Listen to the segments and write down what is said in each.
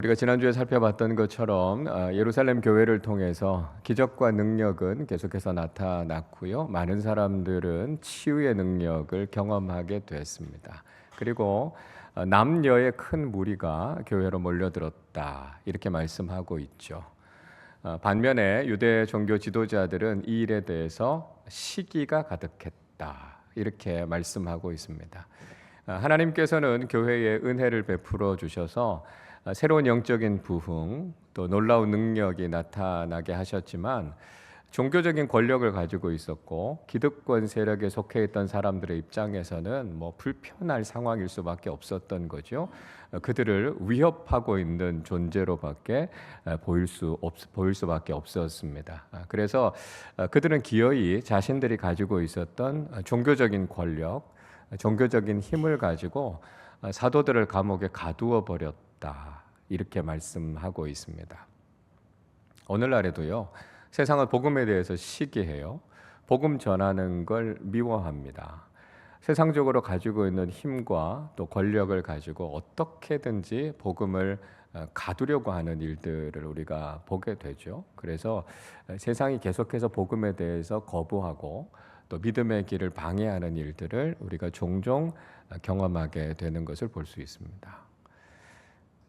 우리가 지난주에 살펴봤던 것처럼 예루살렘 교회를 통해서 기적과 능력은 계속해서 나타났고요. 많은 사람들은 치유의 능력을 경험하게 됐습니다. 그리고 남녀의 큰 무리가 교회로 몰려들었다 이렇게 말씀하고 있죠. 반면에 유대 종교 지도자들은 이 일에 대해서 시기가 가득했다 이렇게 말씀하고 있습니다. 하나님께서는 교회에 은혜를 베풀어 주셔서 새로운 영적인 부흥 또 놀라운 능력이 나타나게 하셨지만 종교적인 권력을 가지고 있었고 기득권 세력에 속해 있던 사람들의 입장에서는 불편할 상황일 수밖에 없었던 거죠. 그들을 위협하고 있는 존재로밖에 보일 수밖에 없었습니다. 그래서 그들은 기어이 자신들이 가지고 있었던 종교적인 권력, 종교적인 힘을 가지고 사도들을 감옥에 가두어 버렸다 이렇게 말씀하고 있습니다. 오늘날에도요, 세상은 복음에 대해서 시기해요. 복음 전하는 걸 미워합니다. 세상적으로 가지고 있는 힘과 또 권력을 가지고 어떻게든지 복음을 가두려고 하는 일들을 우리가 보게 되죠. 그래서 세상이 계속해서 복음에 대해서 거부하고 또 믿음의 길을 방해하는 일들을 우리가 종종 경험하게 되는 것을 볼 수 있습니다.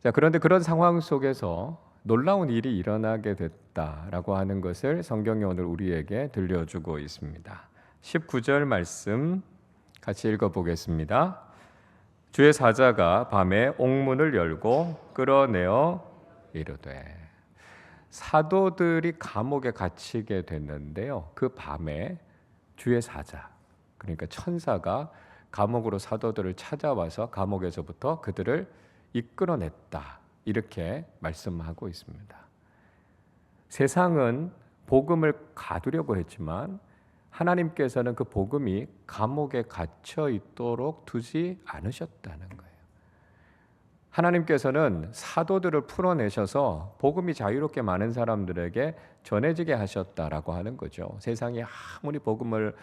자, 그런데 그런 상황 속에서 놀라운 일이 일어나게 됐다라고 하는 것을 성경이 오늘 우리에게 들려주고 있습니다. 19절 말씀 같이 읽어보겠습니다. 주의 사자가 밤에 옥문을 열고 끌어내어 이르되. 사도들이 감옥에 갇히게 됐는데요, 그 밤에 주의 사자, 그러니까 천사가 감옥으로 사도들을 찾아와서 감옥에서부터 그들을 이끌어냈다 이렇게 말씀하고 있습니다. 세상은 복음을 가두려고 했지만 하나님께서는 그 복음이 감옥에 갇혀 있도록 두지 않으셨다는 거예요. 하나님께서는 사도들을 풀어내셔서 복음이 자유롭게 많은 사람들에게 전해지게 하셨다라고 하는 거죠. 세상이 아무리 복음을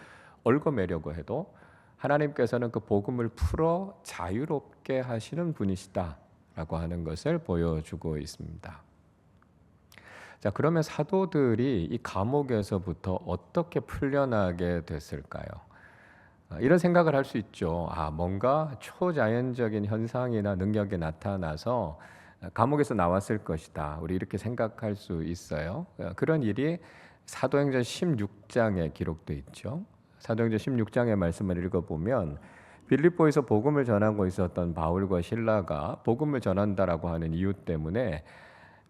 얽어매려고 해도 하나님께서는 그 복음을 풀어 자유롭게 하시는 분이시다라고 하는 것을 보여주고 있습니다. 자, 그러면 사도들이 이 감옥에서부터 어떻게 풀려나게 됐을까요? 이런 생각을 할 수 있죠. 뭔가 초자연적인 현상이나 능력이 나타나서 감옥에서 나왔을 것이다. 우리 이렇게 생각할 수 있어요. 그런 일이 사도행전 16장에 기록되어 있죠. 사도행전 16장의 말씀을 읽어보면 빌립보에서 복음을 전하고 있었던 바울과 실라가 복음을 전한다라고 하는 이유 때문에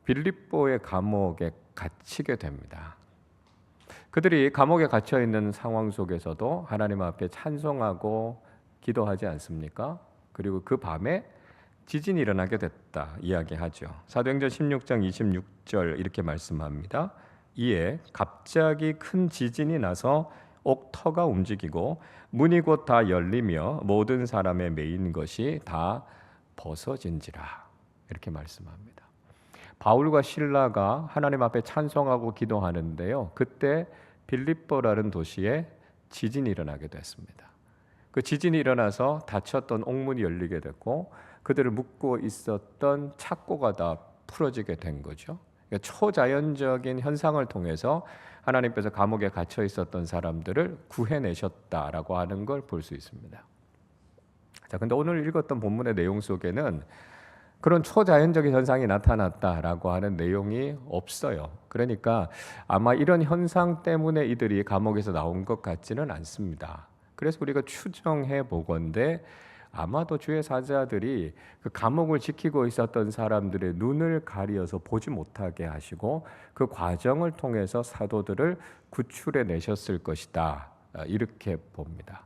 빌립보의 감옥에 갇히게 됩니다. 그들이 감옥에 갇혀 있는 상황 속에서도 하나님 앞에 찬송하고 기도하지 않습니까? 그리고 그 밤에 지진이 일어나게 됐다 이야기하죠. 사도행전 16장 26절 이렇게 말씀합니다. 이에 갑자기 큰 지진이 나서 옥터가 움직이고 문이 곧 다 열리며 모든 사람의 매인 것이 다 벗어진지라 이렇게 말씀합니다. 바울과 실라가 하나님 앞에 찬송하고 기도하는데요, 그때 빌립보라는 도시에 지진이 일어나게 됐습니다. 그 지진이 일어나서 닫혔던 옥문이 열리게 됐고 그들을 묶고 있었던 착고가 다 풀어지게 된 거죠. 그러니까 초자연적인 현상을 통해서 하나님께서 감옥에 갇혀 있었던 사람들을 구해내셨다라고 하는 걸 볼 수 있습니다. 자, 근데 오늘 읽었던 본문의 내용 속에는 그런 초자연적인 현상이 나타났다라고 하는 내용이 없어요. 그러니까 아마 이런 현상 때문에 이들이 감옥에서 나온 것 같지는 않습니다. 그래서 우리가 추정해 보건대 아마도 주의 사자들이 그 감옥을 지키고 있었던 사람들의 눈을 가리어서 보지 못하게 하시고 그 과정을 통해서 사도들을 구출해 내셨을 것이다 이렇게 봅니다.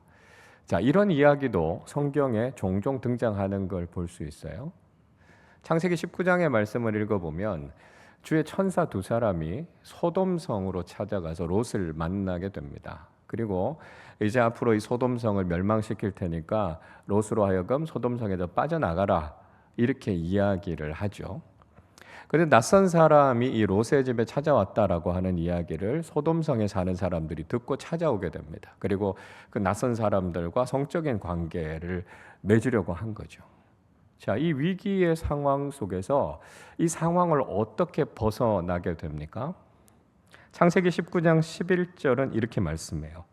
자, 이런 이야기도 성경에 종종 등장하는 걸 볼 수 있어요. 창세기 19장의 말씀을 읽어보면 주의 천사 두 사람이 소돔성으로 찾아가서 롯을 만나게 됩니다. 그리고 이제 앞으로 이 소돔성을 멸망시킬 테니까 롯으로 하여금 소돔성에서 빠져나가라 이렇게 이야기를 하죠. 그런데 낯선 사람이 이 롯의 집에 찾아왔다라고 하는 이야기를 소돔성에 사는 사람들이 듣고 찾아오게 됩니다. 그리고 그 낯선 사람들과 성적인 관계를 맺으려고 한 거죠. 자, 이 위기의 상황 속에서 이 상황을 어떻게 벗어나게 됩니까? 창세기 19장 11절은 이렇게 말씀해요.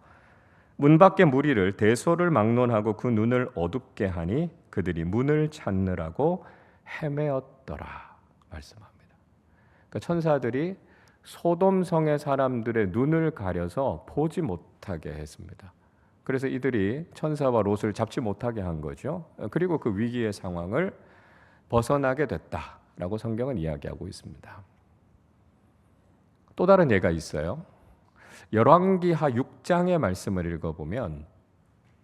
문 밖의 무리를 대소를 막론하고 그 눈을 어둡게 하니 그들이 문을 찾느라고 헤매었더라 말씀합니다. 그러니까 천사들이 소돔성의 사람들의 눈을 가려서 보지 못하게 했습니다. 그래서 이들이 천사와 롯을 잡지 못하게 한 거죠. 그리고 그 위기의 상황을 벗어나게 됐다라고 성경은 이야기하고 있습니다. 또 다른 예가 있어요. 열왕기하 6장의 말씀을 읽어보면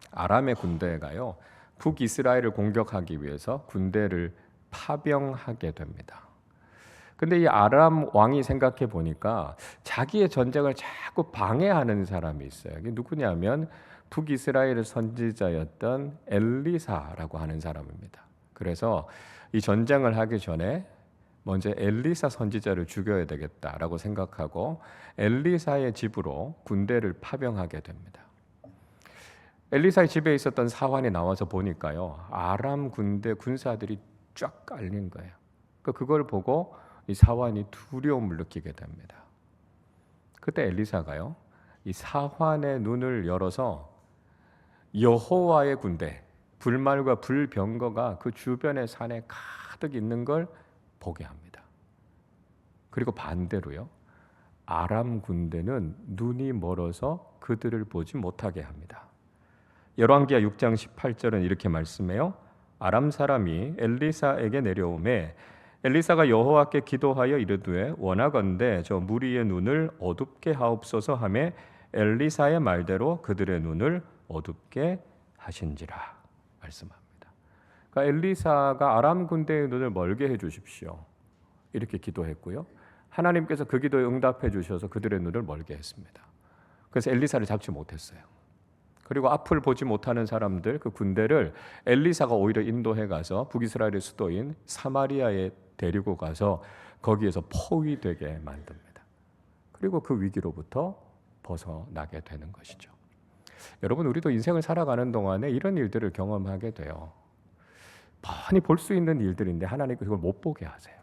아람의 군대가요 북이스라엘을 공격하기 위해서 군대를 파병하게 됩니다. 근데 이 아람 왕이 생각해 보니까 자기의 전쟁을 자꾸 방해하는 사람이 있어요. 이게 누구냐면 북이스라엘의 선지자였던 엘리사라고 하는 사람입니다. 그래서 이 전쟁을 하기 전에 먼저 엘리사 선지자를 죽여야 되겠다라고 생각하고 엘리사의 집으로 군대를 파병하게 됩니다. 엘리사의 집에 있었던 사환이 나와서 보니까요 아람 군대 군사들이 쫙 깔린 거예요. 그걸 보고 이 사환이 두려움을 느끼게 됩니다. 그때 엘리사가요 이 사환의 눈을 열어서 여호와의 군대 불말과 불병거가 그 주변의 산에 가득 있는 걸 보게 합니다. 그리고 반대로요 아람 군대는 눈이 멀어서 그들을 보지 못하게 합니다. 열왕기하 6장 18절은 이렇게 말씀해요. 아람 사람이 엘리사에게 내려오매 엘리사가 여호와께 기도하여 이르되 원하건대 저 무리의 눈을 어둡게 하옵소서 하매 엘리사의 말대로 그들의 눈을 어둡게 하신지라 말씀합니다. 그러니까 엘리사가 아람 군대의 눈을 멀게 해 주십시오 이렇게 기도했고요. 하나님께서 그 기도에 응답해 주셔서 그들의 눈을 멀게 했습니다. 그래서 엘리사를 잡지 못했어요. 그리고 앞을 보지 못하는 사람들 그 군대를 엘리사가 오히려 인도해 가서 북이스라엘의 수도인 사마리아에 데리고 가서 거기에서 포위되게 만듭니다. 그리고 그 위기로부터 벗어나게 되는 것이죠. 여러분 우리도 인생을 살아가는 동안에 이런 일들을 경험하게 돼요. 뻔히 볼 수 있는 일들인데 하나님께서 그걸 못 보게 하세요.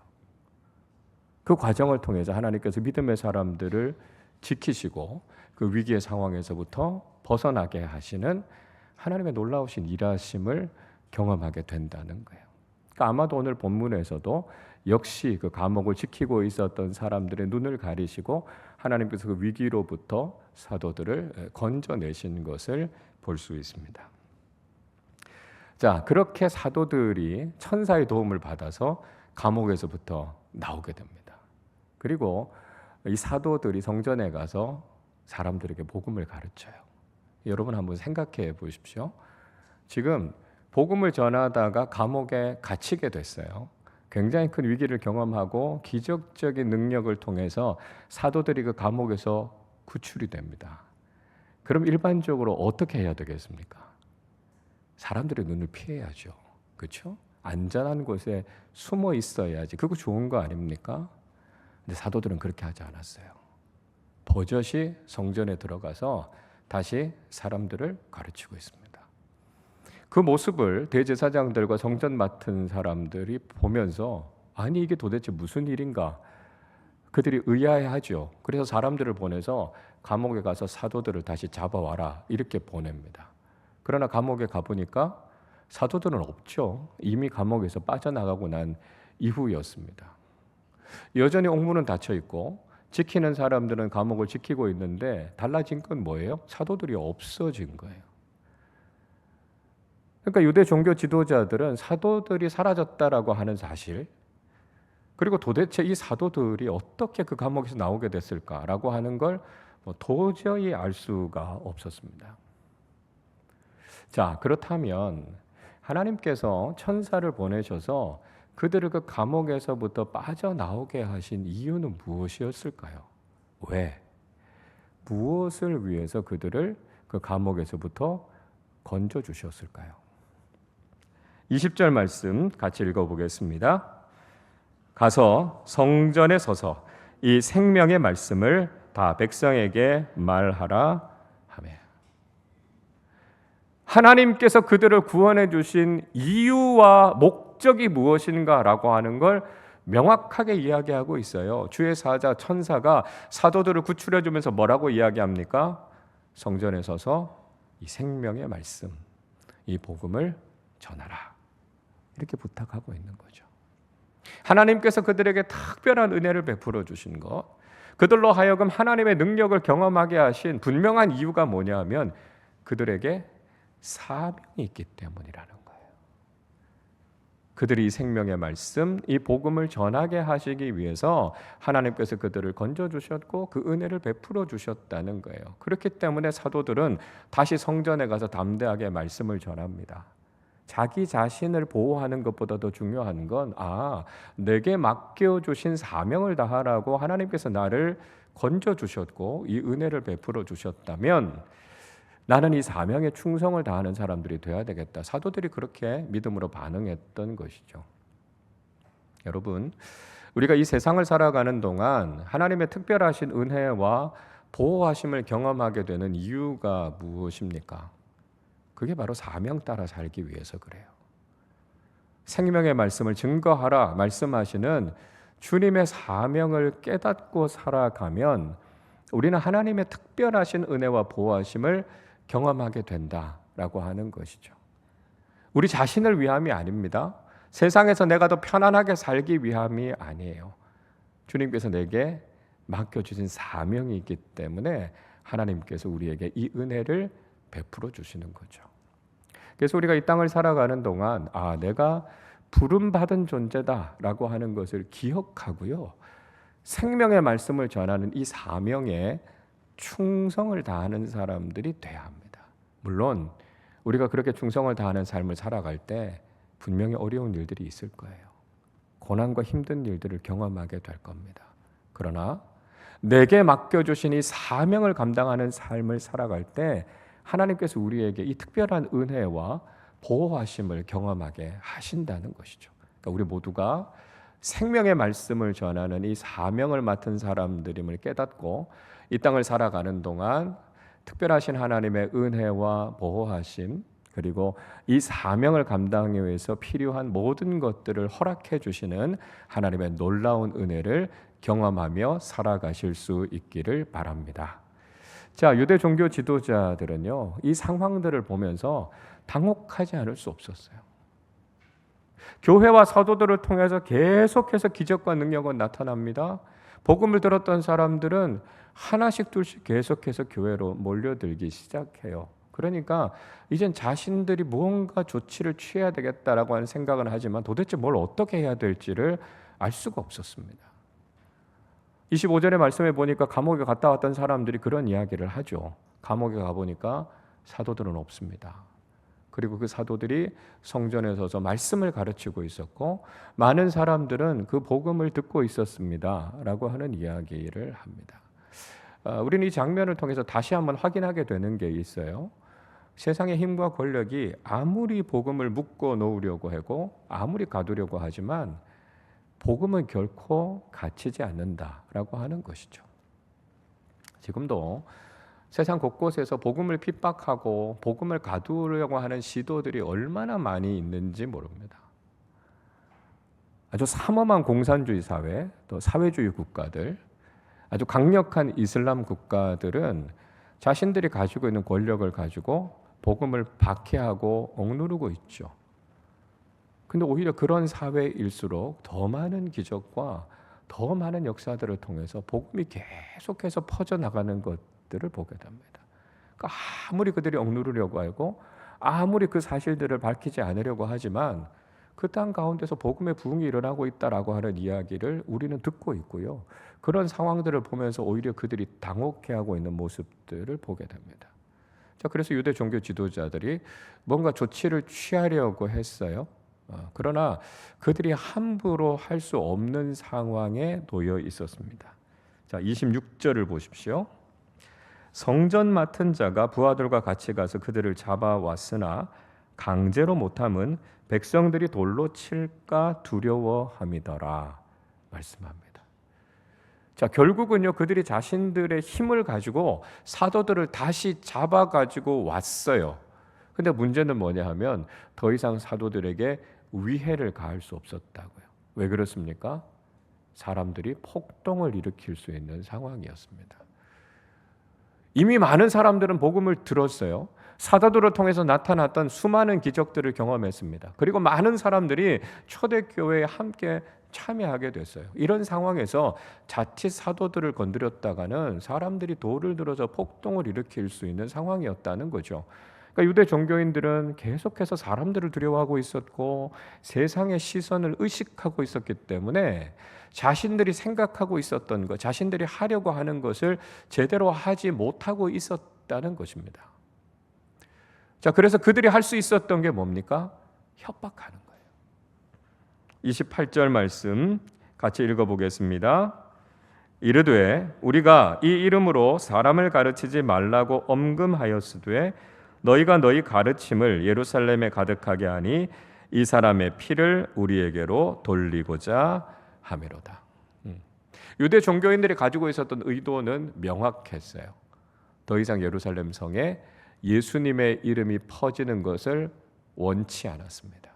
그 과정을 통해서 하나님께서 믿음의 사람들을 지키시고 그 위기의 상황에서부터 벗어나게 하시는 하나님의 놀라우신 일하심을 경험하게 된다는 거예요. 그러니까 아마도 오늘 본문에서도 역시 그 감옥을 지키고 있었던 사람들의 눈을 가리시고 하나님께서 그 위기로부터 사도들을 건져내신 것을 볼 수 있습니다. 자, 그렇게 사도들이 천사의 도움을 받아서 감옥에서부터 나오게 됩니다. 그리고 이 사도들이 성전에 가서 사람들에게 복음을 가르쳐요. 여러분 한번 생각해 보십시오. 지금 복음을 전하다가 감옥에 갇히게 됐어요. 굉장히 큰 위기를 경험하고 기적적인 능력을 통해서 사도들이 그 감옥에서 구출이 됩니다. 그럼 일반적으로 어떻게 해야 되겠습니까? 사람들의 눈을 피해야죠. 그렇죠? 안전한 곳에 숨어 있어야지. 그거 좋은 거 아닙니까? 근데 사도들은 그렇게 하지 않았어요. 버젓이 성전에 들어가서 다시 사람들을 가르치고 있습니다. 그 모습을 대제사장들과 성전 맡은 사람들이 보면서 아니 이게 도대체 무슨 일인가? 그들이 의아해하죠. 그래서 사람들을 보내서 감옥에 가서 사도들을 다시 잡아와라 이렇게 보냅니다. 그러나 감옥에 가보니까 사도들은 없죠. 이미 감옥에서 빠져나가고 난 이후였습니다. 여전히 옥문은 닫혀 있고 지키는 사람들은 감옥을 지키고 있는데 달라진 건 뭐예요? 사도들이 없어진 거예요. 그러니까 유대 종교 지도자들은 사도들이 사라졌다라고 하는 사실, 그리고 도대체 이 사도들이 어떻게 그 감옥에서 나오게 됐을까라고 하는 걸 도저히 알 수가 없었습니다. 자, 그렇다면 하나님께서 천사를 보내셔서 그들을 그 감옥에서부터 빠져나오게 하신 이유는 무엇이었을까요? 왜? 무엇을 위해서 그들을 그 감옥에서부터 건져주셨을까요? 20절 말씀 같이 읽어보겠습니다. 가서 성전에 서서 이 생명의 말씀을 다 백성에게 말하라 하며, 하나님께서 그들을 구원해 주신 이유와 목적 목적이 무엇인가라고 하는 걸 명확하게 이야기하고 있어요. 주의 사자 천사가 사도들을 구출해 주면서 뭐라고 이야기합니까? 성전에 서서 이 생명의 말씀, 이 복음을 전하라. 이렇게 부탁하고 있는 거죠. 하나님께서 그들에게 특별한 은혜를 베풀어 주신 것, 그들로 하여금 하나님의 능력을 경험하게 하신 분명한 이유가 뭐냐면 그들에게 사명이 있기 때문이라는 거예요. 그들이 이 생명의 말씀, 이 복음을 전하게 하시기 위해서 하나님께서 그들을 건져주셨고 그 은혜를 베풀어 주셨다는 거예요. 그렇기 때문에 사도들은 다시 성전에 가서 담대하게 말씀을 전합니다. 자기 자신을 보호하는 것보다 더 중요한 건 내게 맡겨주신 사명을 다하라고 하나님께서 나를 건져주셨고 이 은혜를 베풀어 주셨다면 나는 이 사명에 충성을 다하는 사람들이 되어야 되겠다. 사도들이 그렇게 믿음으로 반응했던 것이죠. 여러분, 우리가 이 세상을 살아가는 동안 하나님의 특별하신 은혜와 보호하심을 경험하게 되는 이유가 무엇입니까? 그게 바로 사명 따라 살기 위해서 그래요. 생명의 말씀을 증거하라 말씀하시는 주님의 사명을 깨닫고 살아가면 우리는 하나님의 특별하신 은혜와 보호하심을 경험하게 된다라고 하는 것이죠. 우리 자신을 위함이 아닙니다. 세상에서 내가 더 편안하게 살기 위함이 아니에요. 주님께서 내게 맡겨주신 사명이 있기 때문에 하나님께서 우리에게 이 은혜를 베풀어 주시는 거죠. 그래서 우리가 이 땅을 살아가는 동안 내가 부름받은 존재다라고 하는 것을 기억하고요. 생명의 말씀을 전하는 이 사명에 충성을 다하는 사람들이 돼야 합니다. 물론 우리가 그렇게 충성을 다하는 삶을 살아갈 때 분명히 어려운 일들이 있을 거예요. 고난과 힘든 일들을 경험하게 될 겁니다. 그러나 내게 맡겨주신 이 사명을 감당하는 삶을 살아갈 때 하나님께서 우리에게 이 특별한 은혜와 보호하심을 경험하게 하신다는 것이죠. 그러니까 우리 모두가 생명의 말씀을 전하는 이 사명을 맡은 사람들임을 깨닫고 이 땅을 살아가는 동안 특별하신 하나님의 은혜와 보호하심 그리고 이 사명을 감당하기 위해서 필요한 모든 것들을 허락해 주시는 하나님의 놀라운 은혜를 경험하며 살아가실 수 있기를 바랍니다. 자, 유대 종교 지도자들은요, 이 상황들을 보면서 당혹하지 않을 수 없었어요. 교회와 사도들을 통해서 계속해서 기적과 능력은 나타납니다. 복음을 들었던 사람들은 하나씩 둘씩 계속해서 교회로 몰려들기 시작해요. 그러니까 이젠 자신들이 무언가 조치를 취해야 되겠다라고 하는 생각은 하지만 도대체 뭘 어떻게 해야 될지를 알 수가 없었습니다. 25절의 말씀에 보니까 감옥에 갔다 왔던 사람들이 그런 이야기를 하죠. 감옥에 가보니까 사도들은 없습니다. 그리고 그 사도들이 성전에 서서 말씀을 가르치고 있었고 많은 사람들은 그 복음을 듣고 있었습니다. 라고 하는 이야기를 합니다. 우리는 이 장면을 통해서 다시 한번 확인하게 되는 게 있어요. 세상의 힘과 권력이 아무리 복음을 묶어 놓으려고 하고 아무리 가두려고 하지만 복음은 결코 갇히지 않는다라고 하는 것이죠. 지금도 세상 곳곳에서 복음을 핍박하고 복음을 가두려고 하는 시도들이 얼마나 많이 있는지 모릅니다. 아주 삼엄한 공산주의 사회, 또 사회주의 국가들, 아주 강력한 이슬람 국가들은 자신들이 가지고 있는 권력을 가지고 복음을 박해하고 억누르고 있죠. 근데 오히려 그런 사회일수록 더 많은 기적과 더 많은 역사들을 통해서 복음이 계속해서 퍼져나가는 것들을 보게 됩니다. 그러니까 아무리 그들이 억누르려고 하고 아무리 그 사실들을 밝히지 않으려고 하지만 그 땅 가운데서 복음의 부흥이 일어나고 있다라고 하는 이야기를 우리는 듣고 있고요. 그런 상황들을 보면서 오히려 그들이 당혹해하고 있는 모습들을 보게 됩니다. 자, 그래서 유대 종교 지도자들이 뭔가 조치를 취하려고 했어요. 그러나 그들이 함부로 할 수 없는 상황에 놓여 있었습니다. 자, 26절을 보십시오. 성전 맡은 자가 부하들과 같이 가서 그들을 잡아왔으나 강제로 못함은 백성들이 돌로 칠까 두려워함이더라 말씀합니다. 자, 결국은요 그들이 자신들의 힘을 가지고 사도들을 다시 잡아가지고 왔어요. 근데 문제는 뭐냐 하면 더 이상 사도들에게 위해를 가할 수 없었다고요. 왜 그렇습니까? 사람들이 폭동을 일으킬 수 있는 상황이었습니다. 이미 많은 사람들은 복음을 들었어요. 사도들을 통해서 나타났던 수많은 기적들을 경험했습니다. 그리고 많은 사람들이 초대교회에 함께 참여하게 됐어요. 이런 상황에서 자칫 사도들을 건드렸다가는 사람들이 돌을 들어서 폭동을 일으킬 수 있는 상황이었다는 거죠. 그러니까 유대 종교인들은 계속해서 사람들을 두려워하고 있었고 세상의 시선을 의식하고 있었기 때문에 자신들이 생각하고 있었던 것, 자신들이 하려고 하는 것을 제대로 하지 못하고 있었다는 것입니다. 자, 그래서 그들이 할 수 있었던 게 뭡니까? 협박하는 거예요. 28절 말씀 같이 읽어보겠습니다. 이르되 우리가 이 이름으로 사람을 가르치지 말라고 엄금하였으되 너희가 너희 가르침을 예루살렘에 가득하게 하니 이 사람의 피를 우리에게로 돌리고자 함이로다. 유대 종교인들이 가지고 있었던 의도는 명확했어요. 더 이상 예루살렘 성에 예수님의 이름이 퍼지는 것을 원치 않았습니다.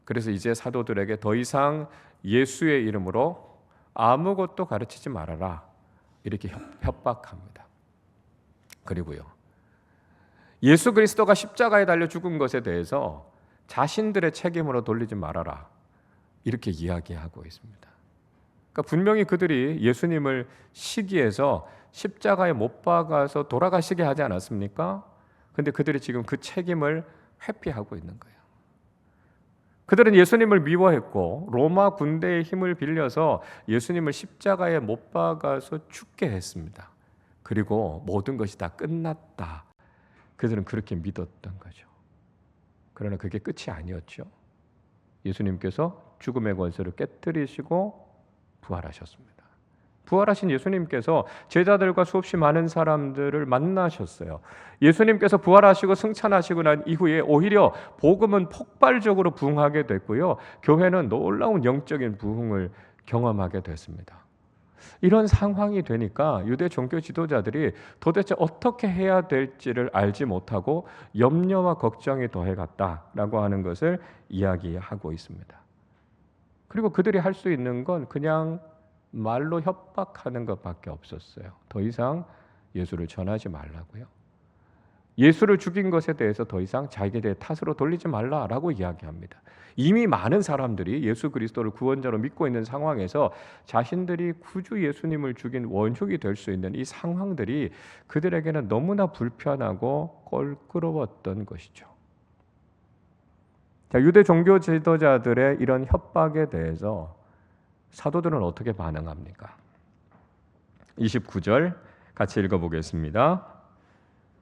그래서 이제 사도들에게 더 이상 예수의 이름으로 아무것도 가르치지 말아라 이렇게 협박합니다. 그리고요, 예수 그리스도가 십자가에 달려 죽은 것에 대해서 자신들의 책임으로 돌리지 말아라 이렇게 이야기하고 있습니다. 그러니까 분명히 그들이 예수님을 시기해서 십자가에 못 박아서 돌아가시게 하지 않았습니까? 근데 그들이 지금 그 책임을 회피하고 있는 거예요. 그들은 예수님을 미워했고 로마 군대의 힘을 빌려서 예수님을 십자가에 못 박아서 죽게 했습니다. 그리고 모든 것이 다 끝났다. 그들은 그렇게 믿었던 거죠. 그러나 그게 끝이 아니었죠. 예수님께서 죽음의 권세를 깨뜨리시고 부활하셨습니다. 부활하신 예수님께서 제자들과 수없이 많은 사람들을 만나셨어요. 예수님께서 부활하시고 승천하시고 난 이후에 오히려 복음은 폭발적으로 부흥하게 됐고요. 교회는 놀라운 영적인 부흥을 경험하게 됐습니다. 이런 상황이 되니까 유대 종교 지도자들이 도대체 어떻게 해야 될지를 알지 못하고 염려와 걱정이 더해갔다라고 하는 것을 이야기하고 있습니다. 그리고 그들이 할 수 있는 건 그냥 말로 협박하는 것밖에 없었어요. 더 이상 예수를 전하지 말라고요. 예수를 죽인 것에 대해서 더 이상 자기들의 탓으로 돌리지 말라라고 이야기합니다. 이미 많은 사람들이 예수 그리스도를 구원자로 믿고 있는 상황에서 자신들이 구주 예수님을 죽인 원흉이 될 수 있는 이 상황들이 그들에게는 너무나 불편하고 껄끄러웠던 것이죠. 자, 유대 종교 지도자들의 이런 협박에 대해서 사도들은 어떻게 반응합니까? 29절 같이 읽어보겠습니다.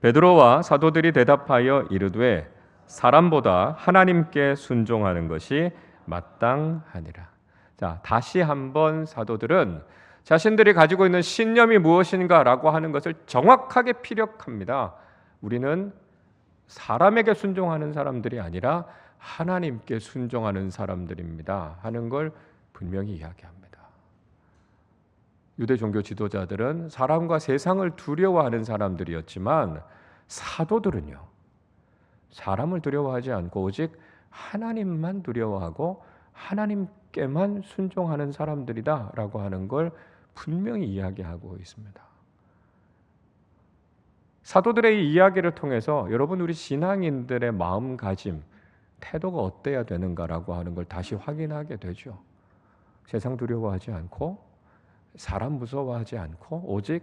베드로와 사도들이 대답하여 이르되 사람보다 하나님께 순종하는 것이 마땅하니라. 자, 다시 한번 사도들은 자신들이 가지고 있는 신념이 무엇인가라고 하는 것을 정확하게 피력합니다. 우리는 사람에게 순종하는 사람들이 아니라 하나님께 순종하는 사람들입니다 하는 걸 분명히 이야기합니다. 유대 종교 지도자들은 사람과 세상을 두려워하는 사람들이었지만 사도들은요, 사람을 두려워하지 않고 오직 하나님만 두려워하고 하나님께만 순종하는 사람들이다라고 하는 걸 분명히 이야기하고 있습니다. 사도들의 이 이야기를 통해서 여러분 우리 신앙인들의 마음가짐, 태도가 어때야 되는가라고 하는 걸 다시 확인하게 되죠. 세상 두려워하지 않고 사람 무서워하지 않고 오직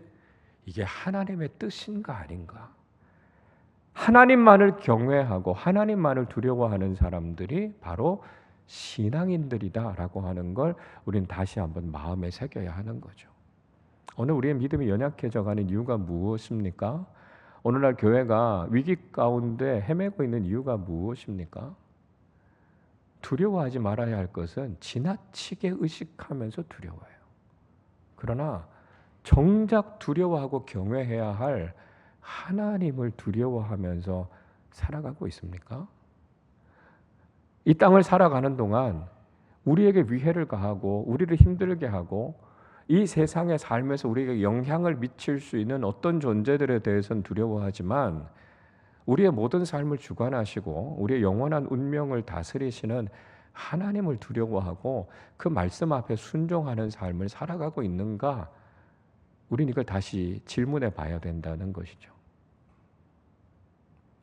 이게 하나님의 뜻인가 아닌가, 하나님만을 경외하고 하나님만을 두려워하는 사람들이 바로 신앙인들이다라고 하는 걸 우린 다시 한번 마음에 새겨야 하는 거죠. 오늘 우리의 믿음이 연약해져가는 이유가 무엇입니까? 오늘날 교회가 위기 가운데 헤매고 있는 이유가 무엇입니까? 두려워하지 말아야 할 것은 지나치게 의식하면서 두려워해요. 그러나 정작 두려워하고 경외해야 할 하나님을 두려워하면서 살아가고 있습니까? 이 땅을 살아가는 동안 우리에게 위해를 가하고 우리를 힘들게 하고 이 세상의 삶에서 우리에게 영향을 미칠 수 있는 어떤 존재들에 대해서는 두려워하지만 우리의 모든 삶을 주관하시고 우리의 영원한 운명을 다스리시는 하나님을 두려워하고 그 말씀 앞에 순종하는 삶을 살아가고 있는가? 우리는 이걸 다시 질문해 봐야 된다는 것이죠.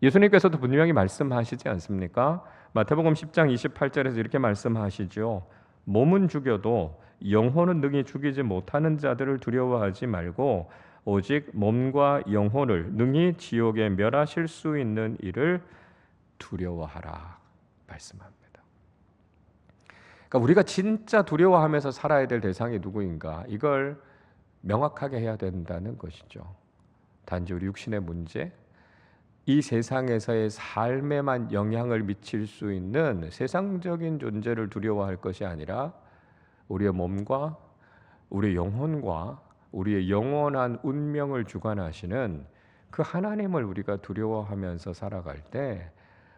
예수님께서도 분명히 말씀하시지 않습니까? 마태복음 10장 28절에서 이렇게 말씀하시죠. 몸은 죽여도 영혼은 능히 죽이지 못하는 자들을 두려워하지 말고 오직 몸과 영혼을 능히 지옥에 멸하실 수 있는 이를 두려워하라 말씀합니다. 그러니까 우리가 진짜 두려워하면서 살아야 될 대상이 누구인가? 이걸 명확하게 해야 된다는 것이죠. 단지 우리 육신의 문제, 이 세상에서의 삶에만 영향을 미칠 수 있는 세상적인 존재를 두려워할 것이 아니라 우리의 몸과 우리의 영혼과 우리의 영원한 운명을 주관하시는 그 하나님을 우리가 두려워하면서 살아갈 때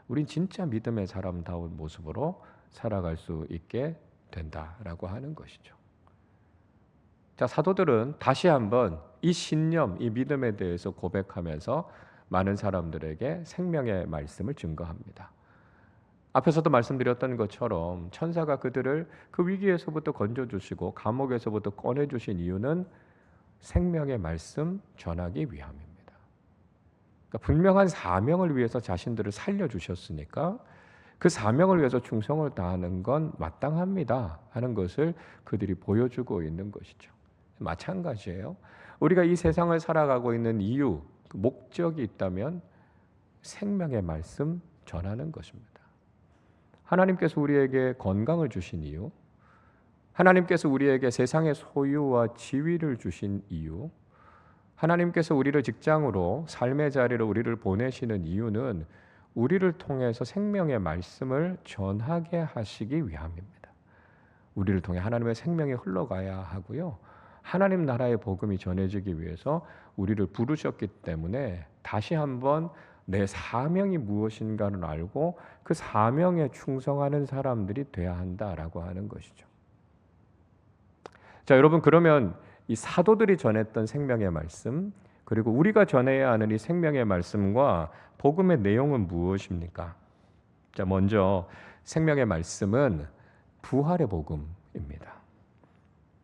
우린 진짜 믿음의 사람다운 모습으로 살아갈 수 있게 된다라고 하는 것이죠. 자, 사도들은 다시 한번 이 신념, 이 믿음에 대해서 고백하면서 많은 사람들에게 생명의 말씀을 증거합니다. 앞에서도 말씀드렸던 것처럼 천사가 그들을 그 위기에서부터 건져주시고 감옥에서부터 꺼내주신 이유는 생명의 말씀 전하기 위함입니다. 그러니까 분명한 사명을 위해서 자신들을 살려주셨으니까 그 사명을 위해서 충성을 다하는 건 마땅합니다 하는 것을 그들이 보여주고 있는 것이죠. 마찬가지예요. 우리가 이 세상을 살아가고 있는 이유, 목적이 있다면 생명의 말씀 전하는 것입니다. 하나님께서 우리에게 건강을 주신 이유, 하나님께서 우리에게 세상의 소유와 지위를 주신 이유, 하나님께서 우리를 직장으로 삶의 자리로 우리를 보내시는 이유는 우리를 통해서 생명의 말씀을 전하게 하시기 위함입니다. 우리를 통해 하나님의 생명이 흘러가야 하고요. 하나님 나라의 복음이 전해지기 위해서 우리를 부르셨기 때문에 다시 한번 내 사명이 무엇인가를 알고 그 사명에 충성하는 사람들이 돼야 한다라고 하는 것이죠. 자, 여러분, 그러면 이 사도들이 전했던 생명의 말씀, 그리고 우리가 전해야 하는 이 생명의 말씀과 복음의 내용은 무엇입니까? 자, 먼저 생명의 말씀은 부활의 복음입니다.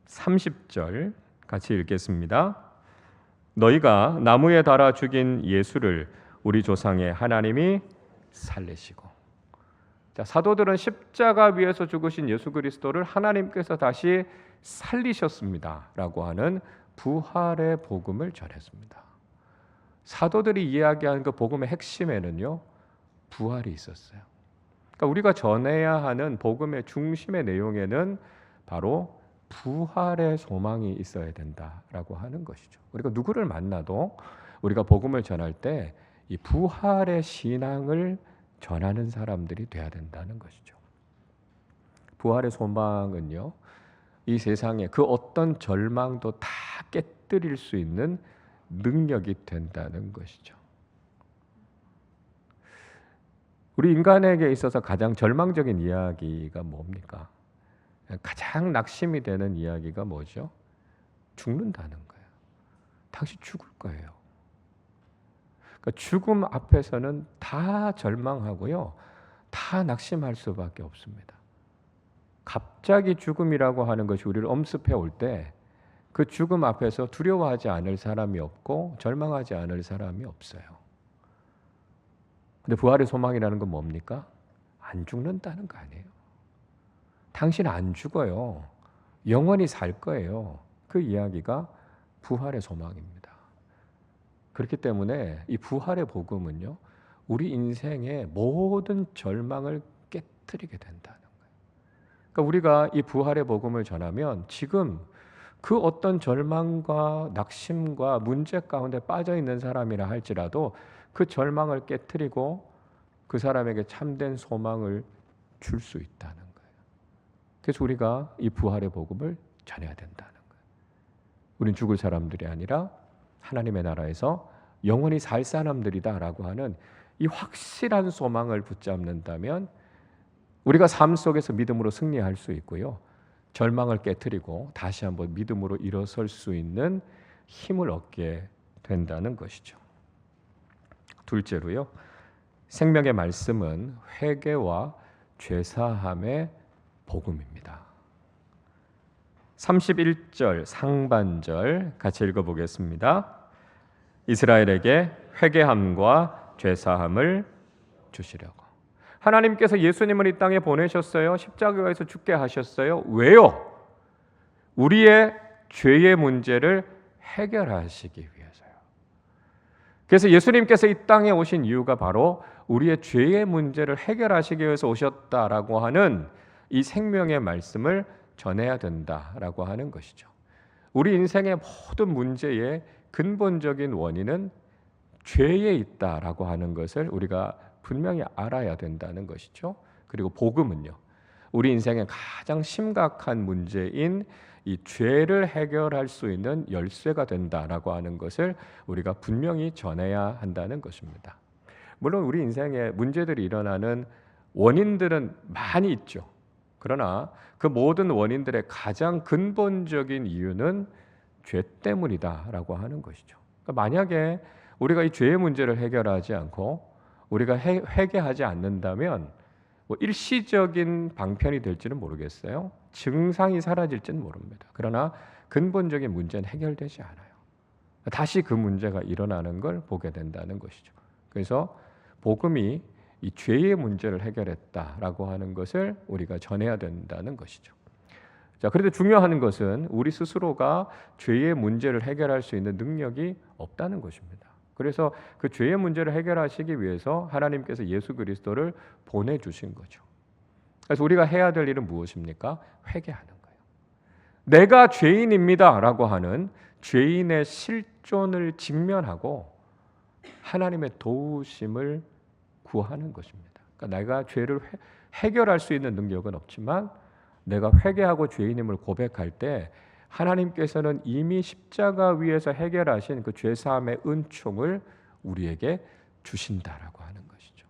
30절 같이 읽겠습니다. 너희가 나무에 달아 죽인 예수를 우리 조상의 하나님이 살리시고. 자, 사도들은 십자가 위에서 죽으신 예수 그리스도를 하나님께서 다시 살리셨습니다라고 하는 부활의 복음을 전했습니다. 사도들이 이야기하는 그 복음의 핵심에는요, 부활이 있었어요. 그러니까 우리가 전해야 하는 복음의 중심의 내용에는 바로 부활의 소망이 있어야 된다라고 하는 것이죠. 우리가 누구를 만나도 우리가 복음을 전할 때 이 부활의 신앙을 전하는 사람들이 돼야 된다는 것이죠. 부활의 소망은요, 이 세상에 그 어떤 절망도 다 깨뜨릴 수 있는 능력이 된다는 것이죠. 우리 인간에게 있어서 가장 절망적인 이야기가 뭡니까? 가장 낙심이 되는 이야기가 뭐죠? 죽는다는 거예요. 당신 죽을 거예요. 그러니까 죽음 앞에서는 다 절망하고요, 다 낙심할 수밖에 없습니다. 갑자기 죽음이라고 하는 것이 우리를 엄습해 올 때 그 죽음 앞에서 두려워하지 않을 사람이 없고 절망하지 않을 사람이 없어요. 근데 부활의 소망이라는 건 뭡니까? 안 죽는다는 거 아니에요. 당신 안 죽어요. 영원히 살 거예요. 그 이야기가 부활의 소망입니다. 그렇기 때문에 이 부활의 복음은요, 우리 인생의 모든 절망을 깨트리게 된다는 거예요. 그러니까 우리가 이 부활의 복음을 전하면 지금 그 어떤 절망과 낙심과 문제 가운데 빠져 있는 사람이라 할지라도 그 절망을 깨트리고 그 사람에게 참된 소망을 줄 수 있다는 거예요. 그래서 우리가 이 부활의 복음을 전해야 된다는 거예요. 우린 죽을 사람들이 아니라 하나님의 나라에서 영원히 살 사람들이다라고 하는 이 확실한 소망을 붙잡는다면 우리가 삶 속에서 믿음으로 승리할 수 있고요, 절망을 깨트리고 다시 한번 믿음으로 일어설 수 있는 힘을 얻게 된다는 것이죠. 둘째로요, 생명의 말씀은 회개와 죄사함의 복음입니다. 31절 상반절 같이 읽어보겠습니다. 이스라엘에게 회개함과 죄사함을 주시려고. 하나님께서 예수님을 이 땅에 보내셨어요. 십자가에서 죽게 하셨어요. 왜요? 우리의 죄의 문제를 해결하시기 위해서요. 그래서 예수님께서 이 땅에 오신 이유가 바로 우리의 죄의 문제를 해결하시기 위해서 오셨다라고 하는 이 생명의 말씀을 전해야 된다라고 하는 것이죠. 우리 인생의 모든 문제의 근본적인 원인은 죄에 있다라고 하는 것을 우리가 분명히 알아야 된다는 것이죠. 그리고 복음은요, 우리 인생의 가장 심각한 문제인 이 죄를 해결할 수 있는 열쇠가 된다라고 하는 것을 우리가 분명히 전해야 한다는 것입니다. 물론 우리 인생에 문제들이 일어나는 원인들은 많이 있죠. 그러나 그 모든 원인들의 가장 근본적인 이유는 죄 때문이다라고 하는 것이죠. 그러니까 만약에 우리가 이 죄의 문제를 해결하지 않고 우리가 회개하지 않는다면 뭐 일시적인 방편이 될지는 모르겠어요. 증상이 사라질지는 모릅니다. 그러나 근본적인 문제는 해결되지 않아요. 다시 그 문제가 일어나는 걸 보게 된다는 것이죠. 그래서 복음이 이 죄의 문제를 해결했다라고 하는 것을 우리가 전해야 된다는 것이죠. 자, 그런데 중요한 것은 우리 스스로가 죄의 문제를 해결할 수 있는 능력이 없다는 것입니다. 그래서 그 죄의 문제를 해결하시기 위해서 하나님께서 예수 그리스도를 보내주신 거죠. 그래서 우리가 해야 될 일은 무엇입니까? 회개하는 거예요. 내가 죄인입니다라고 하는 죄인의 실존을 직면하고 하나님의 도우심을 구하는 것입니다. 그러니까 내가 죄를 해결할 수 있는 능력은 없지만 내가 회개하고 죄인임을 고백할 때 하나님께서는 이미 십자가 위에서 해결하신 그 죄사함의 은총을 우리에게 주신다라고 하는 것이죠.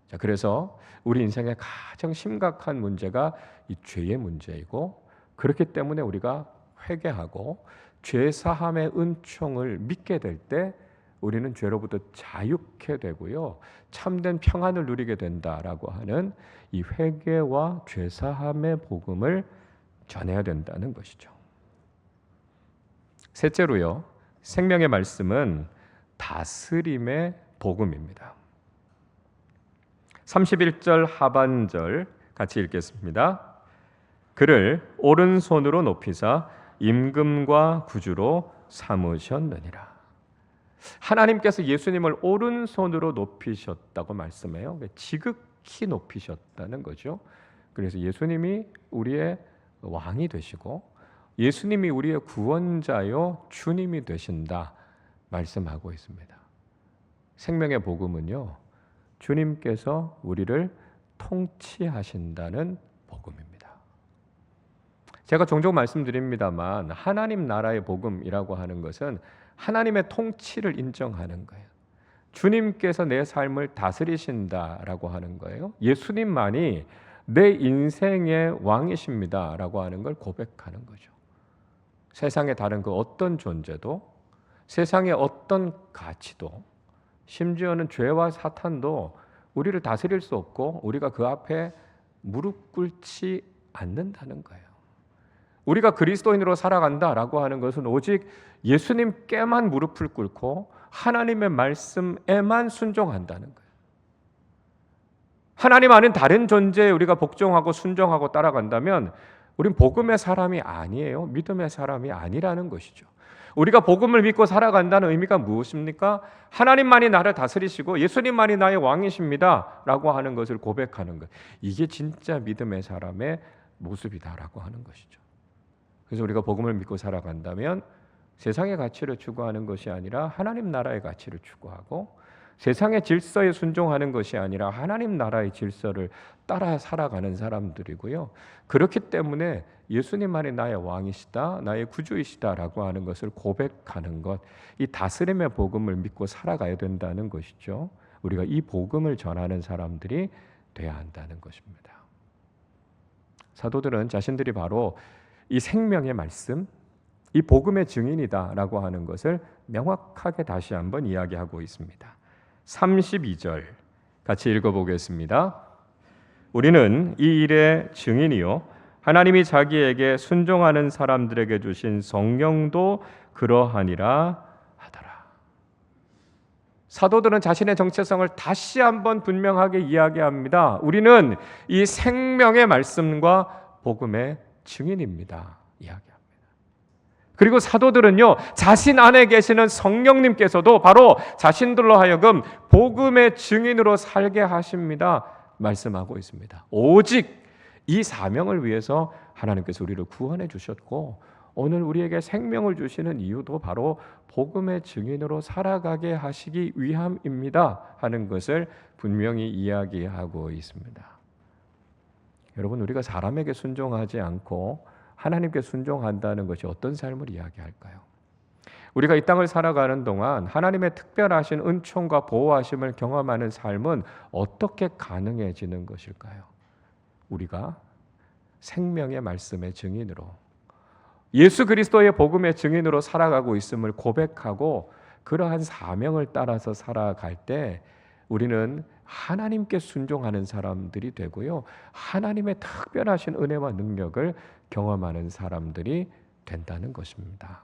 자, 그래서 우리 인생의 가장 심각한 문제가 이 죄의 문제이고, 그렇기 때문에 우리가 회개하고 죄사함의 은총을 믿게 될 때 우리는 죄로부터 자유케 되고요, 참된 평안을 누리게 된다라고 하는 이 회개와 죄사함의 복음을 전해야 된다는 것이죠. 셋째로요, 생명의 말씀은 다스림의 복음입니다. 31절 하반절 같이 읽겠습니다. 그를 오른손으로 높이사 임금과 구주로 삼으셨느니라. 하나님께서 예수님을 오른손으로 높이셨다고 말씀해요. 지극히 높이셨다는 거죠. 그래서 예수님이 우리의 왕이 되시고 예수님이 우리의 구원자요 주님이 되신다 말씀하고 있습니다. 생명의 복음은요, 주님께서 우리를 통치하신다는 복음입니다. 제가 종종 말씀드립니다만 하나님 나라의 복음이라고 하는 것은 하나님의 통치를 인정하는 거예요. 주님께서 내 삶을 다스리신다라고 하는 거예요. 예수님만이 내 인생의 왕이십니다라고 하는 걸 고백하는 거죠. 세상의 다른 그 어떤 존재도, 세상의 어떤 가치도, 심지어는 죄와 사탄도 우리를 다스릴 수 없고 우리가 그 앞에 무릎 꿇지 않는다는 거예요. 우리가 그리스도인으로 살아간다라고 하는 것은 오직 예수님께만 무릎을 꿇고 하나님의 말씀에만 순종한다는 거예요. 하나님 아닌 다른 존재에 우리가 복종하고 순종하고 따라간다면 우린 복음의 사람이 아니에요. 믿음의 사람이 아니라는 것이죠. 우리가 복음을 믿고 살아간다는 의미가 무엇입니까? 하나님만이 나를 다스리시고 예수님만이 나의 왕이십니다 라고 하는 것을 고백하는 것. 이게 진짜 믿음의 사람의 모습이다라고 하는 것이죠. 그래서 우리가 복음을 믿고 살아간다면 세상의 가치를 추구하는 것이 아니라 하나님 나라의 가치를 추구하고, 세상의 질서에 순종하는 것이 아니라 하나님 나라의 질서를 따라 살아가는 사람들이고요. 그렇기 때문에 예수님만이 나의 왕이시다, 나의 구주이시다라고 하는 것을 고백하는 것, 이 다스림의 복음을 믿고 살아가야 된다는 것이죠. 우리가 이 복음을 전하는 사람들이 돼야 한다는 것입니다. 사도들은 자신들이 바로 이 생명의 말씀, 이 복음의 증인이다라고 하는 것을 명확하게 다시 한번 이야기하고 있습니다. 32절 같이 읽어보겠습니다. 우리는 이 일의 증인이요 하나님이 자기에게 순종하는 사람들에게 주신 성령도 그러하니라 하더라. 사도들은 자신의 정체성을 다시 한번 분명하게 이야기합니다. 우리는 이 생명의 말씀과 복음의 증인입니다. 이야기합니다. 그리고 사도들은요, 자신 안에 계시는 성령님께서도 바로 자신들로 하여금 복음의 증인으로 살게 하십니다. 말씀하고 있습니다. 오직 이 사명을 위해서 하나님께서 우리를 구원해 주셨고 오늘 우리에게 생명을 주시는 이유도 바로 복음의 증인으로 살아가게 하시기 위함입니다 하는 것을 분명히 이야기하고 있습니다. 여러분, 우리가 사람에게 순종하지 않고 하나님께 순종한다는 것이 어떤 삶을 이야기할까요? 우리가 이 땅을 살아가는 동안 하나님의 특별하신 은총과 보호하심을 경험하는 삶은 어떻게 가능해지는 것일까요? 우리가 생명의 말씀의 증인으로 예수 그리스도의 복음의 증인으로 살아가고 있음을 고백하고 그러한 사명을 따라서 살아갈 때 우리는 하나님께 순종하는 사람들이 되고요, 하나님의 특별하신 은혜와 능력을 경험하는 사람들이 된다는 것입니다.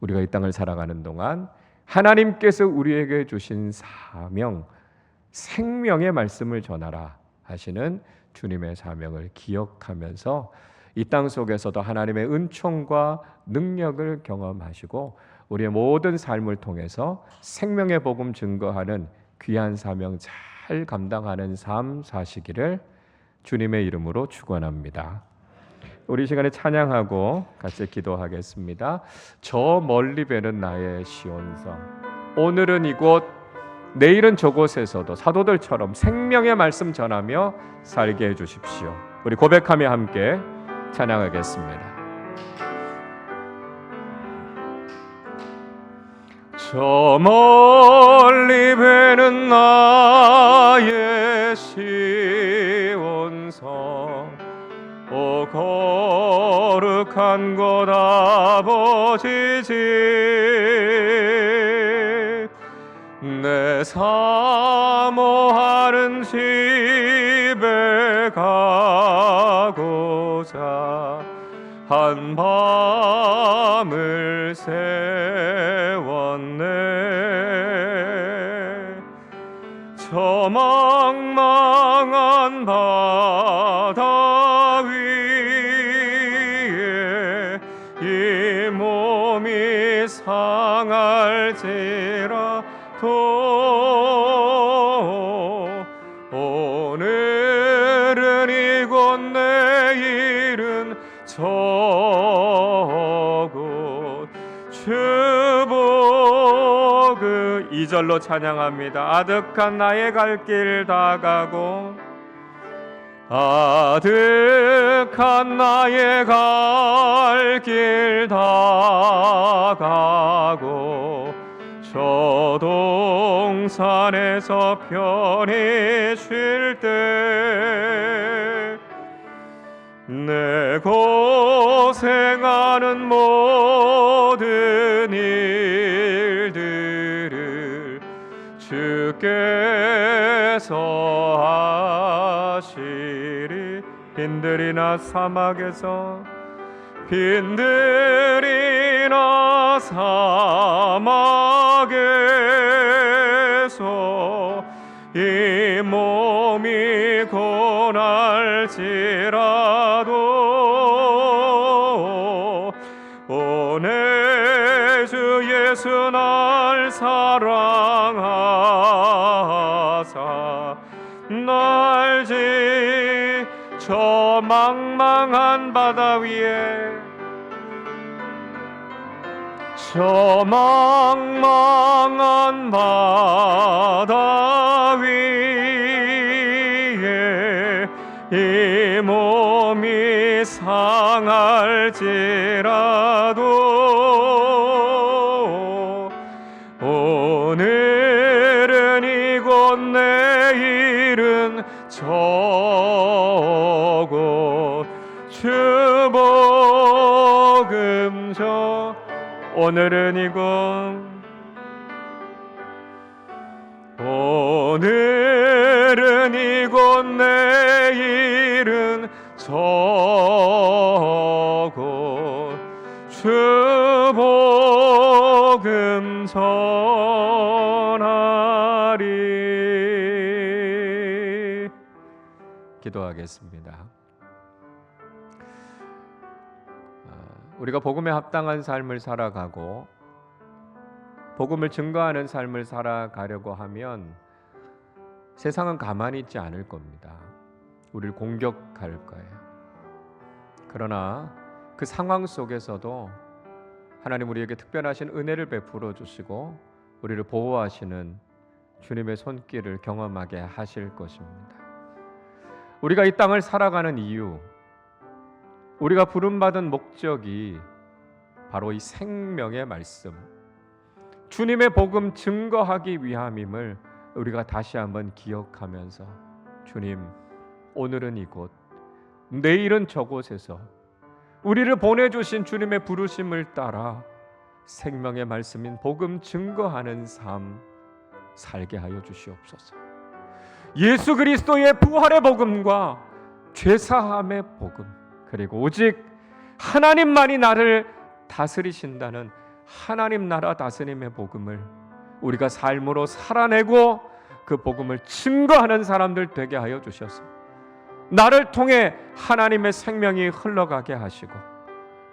우리가 이 땅을 살아가는 동안 하나님께서 우리에게 주신 사명, 생명의 말씀을 전하라 하시는 주님의 사명을 기억하면서 이 땅 속에서도 하나님의 은총과 능력을 경험하시고 우리의 모든 삶을 통해서 생명의 복음 증거하는 귀한 사명 잘 감당하는 삶 사시기를 주님의 이름으로 축원합니다. 우리 시간에 찬양하고 같이 기도하겠습니다. 저 멀리 뵈는 나의 시온성, 오늘은 이곳 내일은 저곳에서도 사도들처럼 생명의 말씀 전하며 살게 해주십시오. 우리 고백하며 함께 찬양하겠습니다. 저 멀리 뵈는 나의 시온성, 오 거룩한 곳 아버지 집, 내 사모하는 집에 가고자 한 밤을 세웠네. 저 망망한 바다 위에 이 몸이 상할지라도 오늘은 이곳 내일은 저곳 주복을 2절로 찬양합니다. 아득한 나의 갈 길 다가고 아득한 나의 갈 길 다가고 저 동산에서 편히 쉴 때 내 고생하는 모든 일들을 주께서 하시리. 빈들이나 사막에서 빈들이나 사막에서 이 몸이 고날지라도 오늘 주 예수 날 사랑하사 날지 저 망망한 바다 위에 저 망망한 바다 위에 이 몸이 상할지라도 오늘은 이곳 내일은 저곳 주복음 저 오늘은 이곳 오늘 오늘은 이곳 내일은 저곳 주 복음 전하리. 기도하겠습니다. 우리가 복음에 합당한 삶을 살아가고 복음을 증거하는 삶을 살아가려고 하면 세상은 가만히 있지 않을 겁니다. 우리를 공격할 거예요. 그러나 그 상황 속에서도 하나님 우리에게 특별하신 은혜를 베풀어 주시고 우리를 보호하시는 주님의 손길을 경험하게 하실 것입니다. 우리가 이 땅을 살아가는 이유, 우리가 부름받은 목적이 바로 이 생명의 말씀, 주님의 복음 증거하기 위함임을 우리가 다시 한번 기억하면서 주님, 오늘은 이곳, 내일은 저곳에서 우리를 보내주신 주님의 부르심을 따라 생명의 말씀인 복음 증거하는 삶 살게 하여 주시옵소서. 예수 그리스도의 부활의 복음과 죄사함의 복음, 그리고 오직 하나님만이 나를 다스리신다는 하나님 나라 다스림의 복음을 우리가 삶으로 살아내고 그 복음을 증거하는 사람들 되게 하여 주셔서 나를 통해 하나님의 생명이 흘러가게 하시고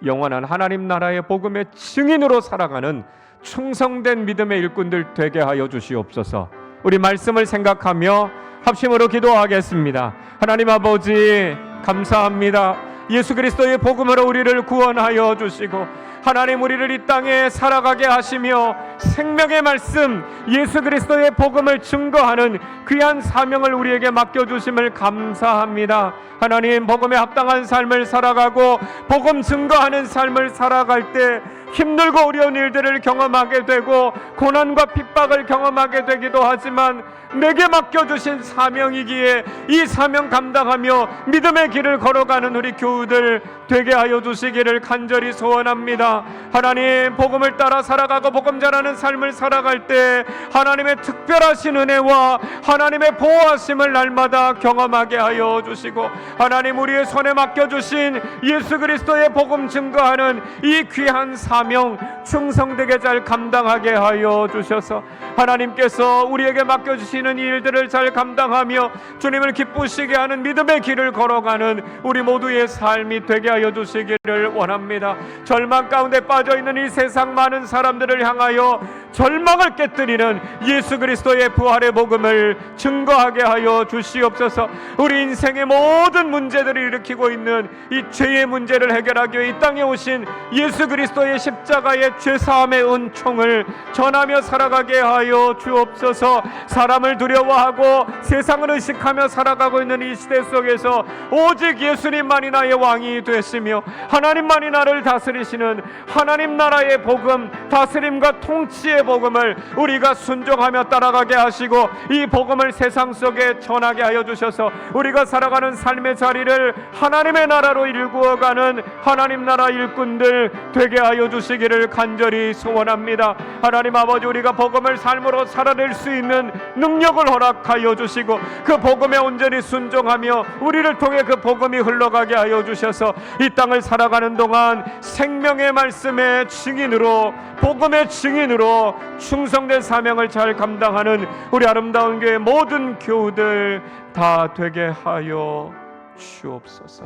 영원한 하나님 나라의 복음의 증인으로 살아가는 충성된 믿음의 일꾼들 되게 하여 주시옵소서. 우리 말씀을 생각하며 합심으로 기도하겠습니다. 하나님 아버지, 감사합니다. 예수 그리스도의 복음으로 우리를 구원하여 주시고 하나님 우리를 이 땅에 살아가게 하시며 생명의 말씀 예수 그리스도의 복음을 증거하는 귀한 사명을 우리에게 맡겨주심을 감사합니다. 하나님, 복음에 합당한 삶을 살아가고 복음 증거하는 삶을 살아갈 때 힘들고 어려운 일들을 경험하게 되고 고난과 핍박을 경험하게 되기도 하지만 내게 맡겨주신 사명이기에 이 사명 감당하며 믿음의 길을 걸어가는 우리 교우들 되게 하여 주시기를 간절히 소원합니다. 하나님, 복음을 따라 살아가고 복음 전하는 삶을 살아갈 때 하나님의 특별하신 은혜와 하나님의 보호하심을 날마다 경험하게 하여 주시고 하나님, 우리의 손에 맡겨주신 예수 그리스도의 복음 증거하는 이 귀한 사명 충성되게 잘 감당하게 하여 주셔서 하나님께서 우리에게 맡겨주시는 이 일들을 잘 감당하며 주님을 기쁘시게 하는 믿음의 길을 걸어가는 우리 모두의 삶이 되게 하여 주시기를 원합니다. 절망 가운데 빠져있는 이 세상 많은 사람들을 향하여 절망을 깨뜨리는 예수 그리스도의 부활의 복음을 증거하게 하여 주시옵소서. 우리 인생의 모든 문제들을 일으키고 있는 이 죄의 문제를 해결하기 위해 이 땅에 오신 예수 그리스도의 십자가의 죄사함의 은총을 전하며 살아가게 하여 주옵소서. 사람을 두려워하고 세상을 의식하며 살아가고 있는 이 시대 속에서 오직 예수님만이 나의 왕이 되시며 하나님만이 나를 다스리시는 하나님 나라의 복음, 다스림과 통치의 복음을 우리가 순종하며 따라가게 하시고 이 복음을 세상 속에 전하게 하여 주셔서 우리가 살아가는 삶의 자리를 하나님의 나라로 일구어가는 하나님 나라 일꾼들 되게 하여 주시기를 간절히 소원합니다. 하나님 아버지, 우리가 복음을 삶으로 살아낼 수 있는 능력을 허락하여 주시고 그 복음에 온전히 순종하며 우리를 통해 그 복음이 흘러가게 하여 주셔서 이 땅을 살아가는 동안 생명의 말씀의 증인으로, 복음의 증인으로 충성된 사명을 잘 감당하는 우리 아름다운 교회 모든 교우들 다 되게 하여 주옵소서.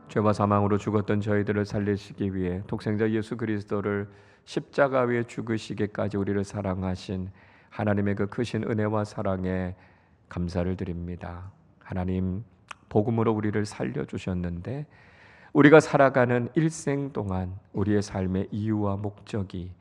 죄와 사망으로 죽었던 저희들을 살리시기 위해 독생자 예수 그리스도를 십자가 위에 죽으시기까지 우리를 사랑하신 하나님의 그 크신 은혜와 사랑에 감사를 드립니다. 하나님, 복음으로 우리를 살려주셨는데 우리가 살아가는 일생 동안 우리의 삶의 이유와 목적이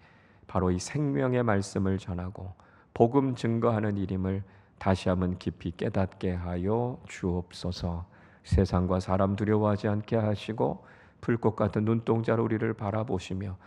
바로 이 생명의 말씀을 전하고 복음 증거하는 일임을 다시 한번 깊이 깨닫게 하여 주옵소서. 세상과 사람 두려워하지 않게 하시고 불꽃 같은 눈동자로 우리를 바라보시며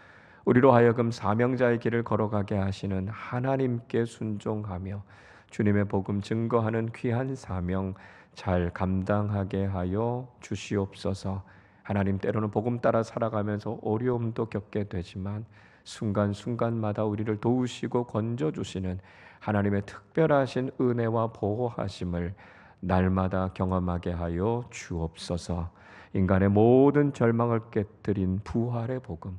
우리로 하여금 사명자의 길을 걸어가게 하시는 하나님께 순종하며 주님의 복음 증거하는 귀한 사명 잘 감당하게 하여 주시옵소서. 하나님, 때로는 복음 따라 살아가면서 어려움도 겪게 되지만 순간순간마다 우리를 도우시고 건져주시는 하나님의 특별하신 은혜와 보호하심을 날마다 경험하게 하여 주옵소서. 인간의 모든 절망을 깨뜨린 부활의 복음,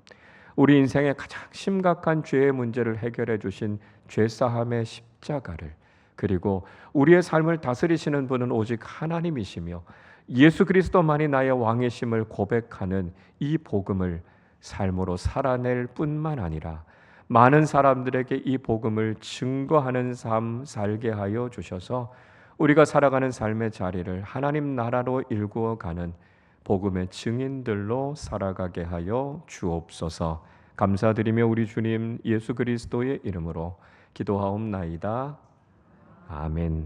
우리 인생의 가장 심각한 죄의 문제를 해결해 주신 죄사함의 십자가를, 그리고 우리의 삶을 다스리시는 분은 오직 하나님이시며 예수 그리스도만이 나의 왕이심을 고백하는 이 복음을 삶으로 살아낼 뿐만 아니라 많은 사람들에게 이 복음을 증거하는 삶 살게 하여 주셔서 우리가 살아가는 삶의 자리를 하나님 나라로 일구어가는 복음의 증인들로 살아가게 하여 주옵소서. 감사드리며 우리 주님 예수 그리스도의 이름으로 기도하옵나이다. 아멘.